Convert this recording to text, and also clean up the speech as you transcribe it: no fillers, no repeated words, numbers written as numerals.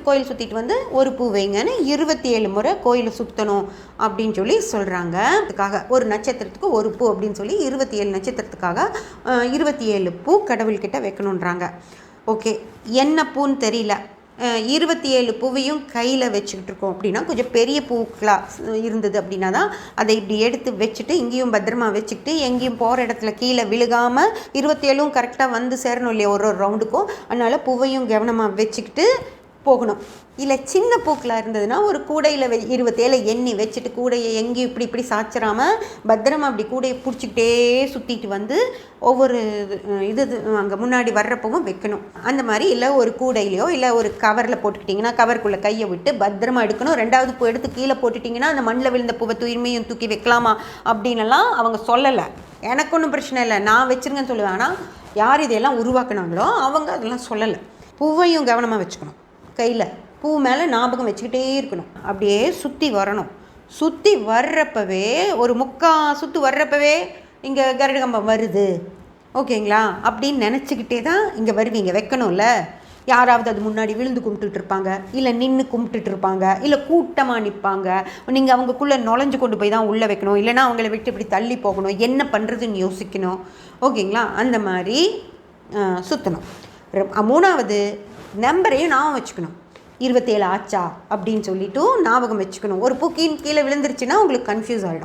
கோயில் சுற்றிட்டு வந்து ஒரு பூ வைங்கன்னு 27 முறை கோயிலை சுற்றணும் அப்படின்னு சொல்லி சொல்கிறாங்க. அதுக்காக ஒரு நட்சத்திரத்துக்கு ஒரு பூ அப்படின்னு சொல்லி 27 நட்சத்திரத்துக்காக 27 பூ கடவுள்கிட்ட வைக்கணுன்றாங்க. ஓகே, என்ன பூன்னு தெரியல. 27 பூவையும் கையில் வச்சுக்கிட்டு இருக்கோம் அப்படின்னா கொஞ்சம் பெரிய பூக்களாக இருந்தது அப்படின்னா தான் அதை இப்படி எடுத்து வச்சுட்டு இங்கேயும் பத்திரமா வச்சுக்கிட்டு எங்கேயும் போகிற இடத்துல கீழே விழுகாமல் 27ம் கரெக்டாக வந்து சேரணும் இல்லையா ஒரு ரவுண்டுக்கும். அதனால் பூவையும் கவனமாக வச்சுக்கிட்டு போகணும். இல்லை சின்ன பூக்களாக இருந்ததுன்னா ஒரு கூடையில் 27 எண்ணி வச்சுட்டு கூடையை எங்கேயும் இப்படி சாய்ச்சிடாமல் பத்திரமா அப்படி கூடையை பிடிச்சிக்கிட்டே சுற்றிட்டு வந்து ஒவ்வொரு அங்கே முன்னாடி வர்றப்பவும் வைக்கணும். அந்த மாதிரி இல்லை ஒரு கூடையிலையோ இல்லை ஒரு கவரில் போட்டுக்கிட்டிங்கன்னா கவருக்குள்ளே கையை விட்டு பத்திரமா எடுக்கணும். 2வது பூ எடுத்து கீழே போட்டுட்டிங்கன்னா அந்த மண்ணில் விழுந்த பூவை தூய்மையும் தூக்கி வைக்கலாமா அப்படின்லாம் அவங்க சொல்லலை. எனக்கு ஒன்றும் பிரச்சனை இல்லை, நான் வச்சுருங்கன்னு சொல்லுவேன். ஆனால் யார் இதையெல்லாம் உருவாக்குனாங்களோ அவங்க அதெல்லாம் சொல்லலை. பூவையும் கவனமாக வச்சுக்கணும். கையில் பூ மேலே ஞாபகம் வச்சுக்கிட்டே இருக்கணும். அப்படியே சுற்றி வரணும். சுற்றி வர்றப்பவே ஒரு சுற்று வர்றப்பவே இங்கே கரடு கம்பம் வருது ஓகேங்களா அப்படின்னு நினச்சிக்கிட்டே தான் இங்கே வருவீங்க. வைக்கணும்ல, யாராவது அது முன்னாடி விழுந்து கும்பிட்டுட்டு இருப்பாங்க, இல்லை நின்று கும்பிட்டுட்டு இருப்பாங்க, இல்லை கூட்டமாக நிற்பாங்க. நீங்கள் அவங்களுக்குள்ளே நுழைஞ்சு கொண்டு போய் தான் உள்ளே வைக்கணும், இல்லைனா அவங்கள விட்டு இப்படி தள்ளி போகணும், என்ன பண்ணுறதுன்னு யோசிக்கணும் ஓகேங்களா. அந்த மாதிரி சுற்றணும். 3வது நம்பரையும் ஞாபகம் வச்சுக்கணும். 27 ஆச்சா அப்படின்னு சொல்லிவிட்டு ஞாபகம் வச்சுக்கணும். ஒரு பூ கீழே விழுந்துருச்சுன்னா உங்களுக்கு கன்ஃபியூஸ் ஆகிடும்.